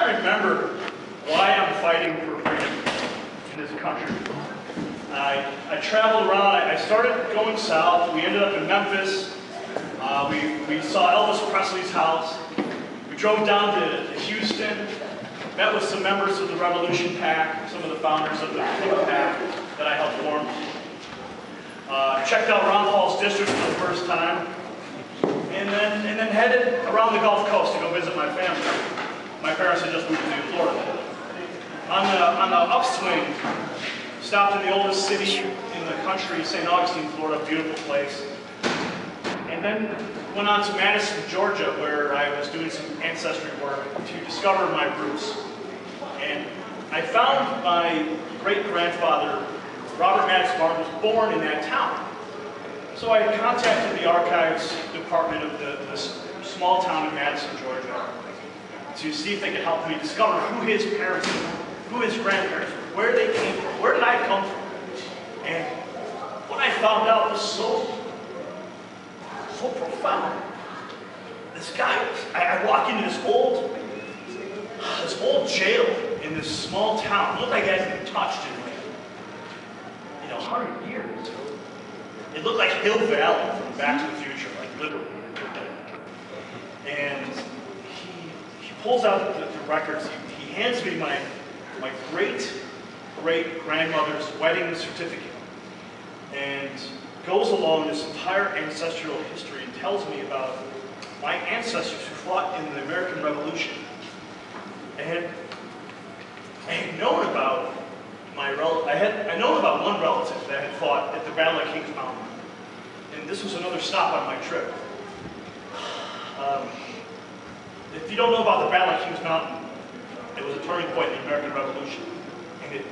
trying to remember why I'm fighting for freedom in this country. I traveled around. I started going south. We ended up in Memphis. We saw Elvis Presley's house. We drove down to Houston, met with some members of the Revolution PAC, some of the founders of the PAC that I helped form. Checked out Ron Paul's district for the first time, and then headed around the Gulf Coast to go visit my family. My parents had just moved to Florida. On the upswing, stopped in the oldest city in the country, St. Augustine, Florida, beautiful place. And then went on to Madison, Georgia, where I was doing some ancestry work to discover my roots. And I found my great-grandfather, Robert Maddox Martin, was born in that town. So I contacted the archives department of this small town in Madison, Georgia, to see if they could help me discover who his parents were, who his grandparents were, where they came from, where did I come from. And what I found out was so profound. This guy, I walk into this old jail in this small town. It looked like it hasn't been touched in 100 years. It looked like Hill Valley from Back to the Future, like literally. And he pulls out the records. He hands me my great-great-grandmother's wedding certificate, and goes along this entire ancestral history and tells me about my ancestors who fought in the American Revolution. And I had known about I known about one relative that had fought at the Battle of Kings Mountain, and this was another stop on my trip. If you don't know about the Battle of Kings Mountain, it was a turning point in the American Revolution, and it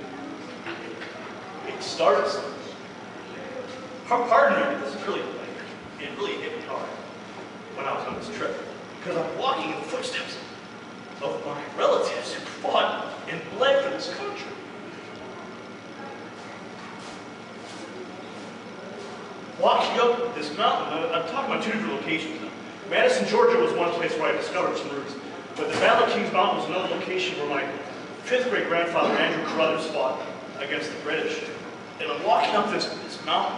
started something. Pardon me, this is really, it really hit me hard when I was on this trip, because I'm walking in the footsteps of my relatives who fought and bled for this country. Walking up this mountain, I'm talking about two different locations now. Madison, Georgia was one place where I discovered some roots, but the Battle of Kings Mountain was another location where my fifth great-grandfather, Andrew Carruthers, fought against the British. And I'm walking up this mountain,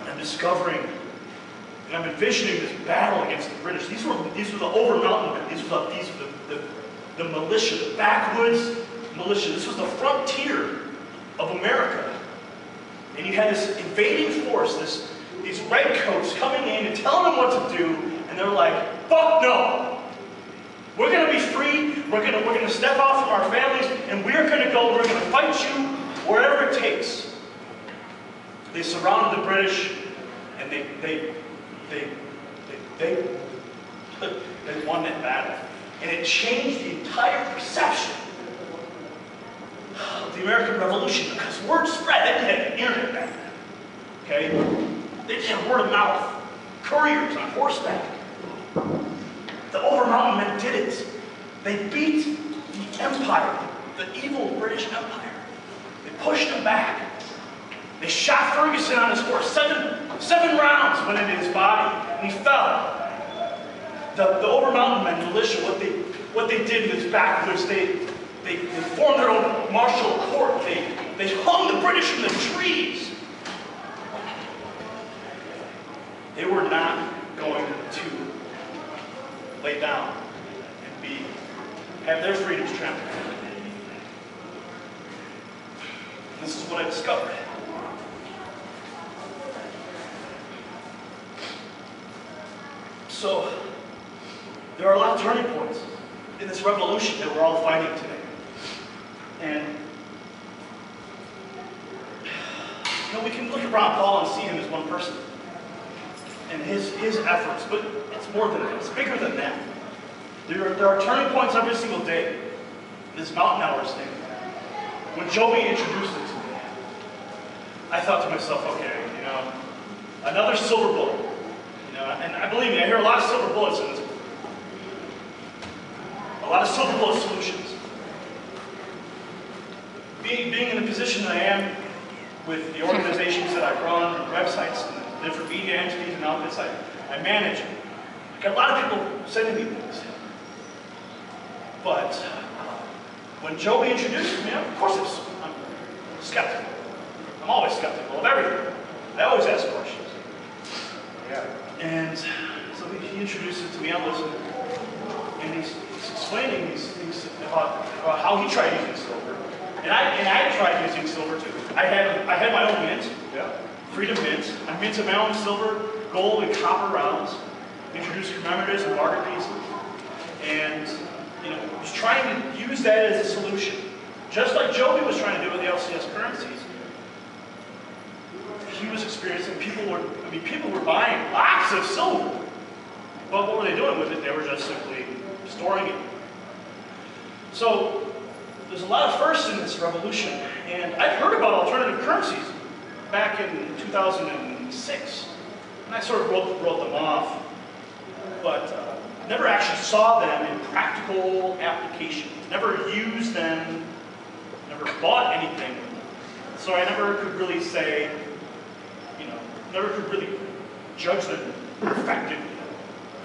and I'm discovering, and I'm envisioning this battle against the British. These were the over-mountain men. These were the militia, the backwoods militia. This was the frontier of America. And you had this invading force, these redcoats coming in and telling them what to do, and they're like, fuck no! We're going to be free, we're going to step off from our families, and we're going to go, we're going to fight you wherever it takes. They surrounded the British, and they won that battle. And it changed the entire perception of the American Revolution, because word spread. They didn't have the internet back then. Okay? They just had word of mouth. Couriers on horseback. The over-mountain men did it. They beat the empire, the evil British Empire. They pushed them back. They shot Ferguson on his horse. Seven rounds went into his body, and he fell. The over-mountain men, militia, what they did in this backwoods, they formed their own martial court. They hung the British from the trees. They were not going to lay down and have their freedoms trampled. This is what I discovered. So, there are a lot of turning points in this revolution that we're all fighting today. And, we can look at Ron Paul and see him as one person and his efforts, but it's more than that. It's bigger than that. There are turning points every single day. This mountain hours thing. When Joey introduced it to me, I thought to myself, okay, another silver bullet. And believe me, I hear a lot of silver bullets in this book. A lot of silver bullet solutions. Being in the position that I am with the organizations that I run, and websites, and different media entities and outfits I manage, I got a lot of people sending me things. But when Joey introduced me, of course I'm skeptical. I'm always skeptical of everything. I always ask questions. Yeah. And so he introduced it to me. I'm listening, and he's explaining these things about how he tried using silver, and I tried using silver too. I had my own mint, Freedom Mint. I minted my own silver, gold, and copper rounds. Introduced commemoratives and barter pieces, and was trying to use that as a solution, just like Joey was trying to do with the LCS currencies. He was experiencing people were buying lots of silver. But what were they doing with it? They were just simply storing it. So there's a lot of firsts in this revolution, and I've heard about alternative currencies back in 2006, and I sort of wrote them off, but never actually saw them in practical application. Never used them. Never bought anything with them. So I never could really say. Never could really judge them effectively.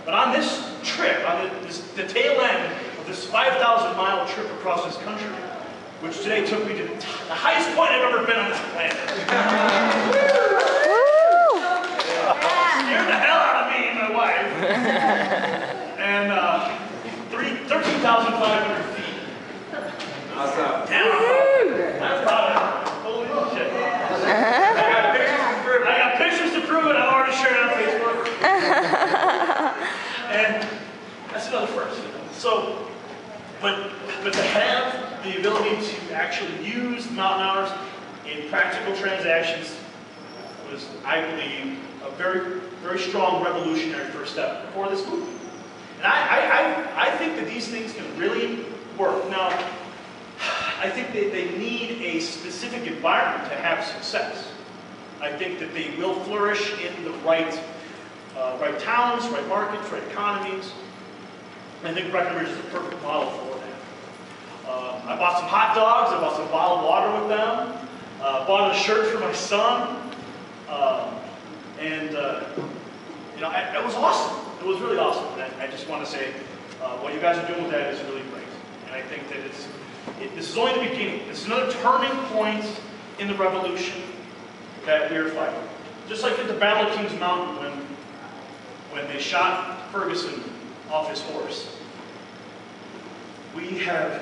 But on this trip, on the tail end of this 5,000-mile trip across this country, which today took me to the highest point I've ever been on this planet. Scared the hell out of me and my wife. And 13,500 feet. Awesome. I'm proud of it. Holy shit. I got pictures to prove it. I've already shared it on Facebook. And that's another first. So, but to have the ability to actually use mountain hours in practical transactions was, I believe, a very, very strong revolutionary first step for this movement. And I think that these things can really work. Now, I think that they need a specific environment to have success. I think that they will flourish in the right towns, right markets, right economies. I think Breckenridge is a perfect model for that. I bought some hot dogs, I bought some bottled water with them, bought a shirt for my son, it was awesome. It was really awesome. And I just want to say, what you guys are doing with that is really great. And I think that this is only the beginning. This is another turning point in the revolution that we are fighting. Just like at the Battle of Kings Mountain when they shot Ferguson off his horse. We have,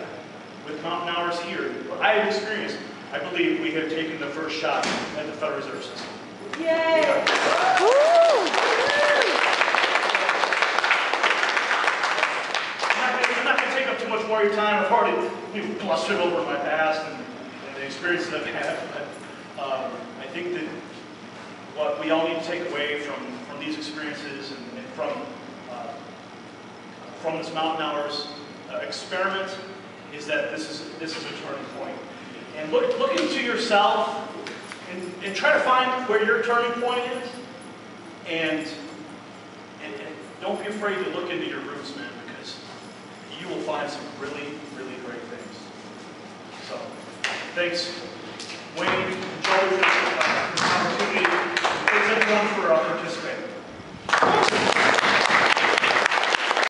with mountain hours here, what I have experienced, I believe we have taken the first shot at the Federal Reserve System. Yay! I'm not going to take up too much more of your time. I've already blustered over my past and the experiences I've had. But I think that what we all need to take away from these experiences and from this mountain hours experiment is that this is a turning point. And look into yourself and try to find where your turning point is. And don't be afraid to look into your roots, man, because you will find some really, really great things. So, thanks, Wayne, Joey, for this opportunity. Thanks everyone for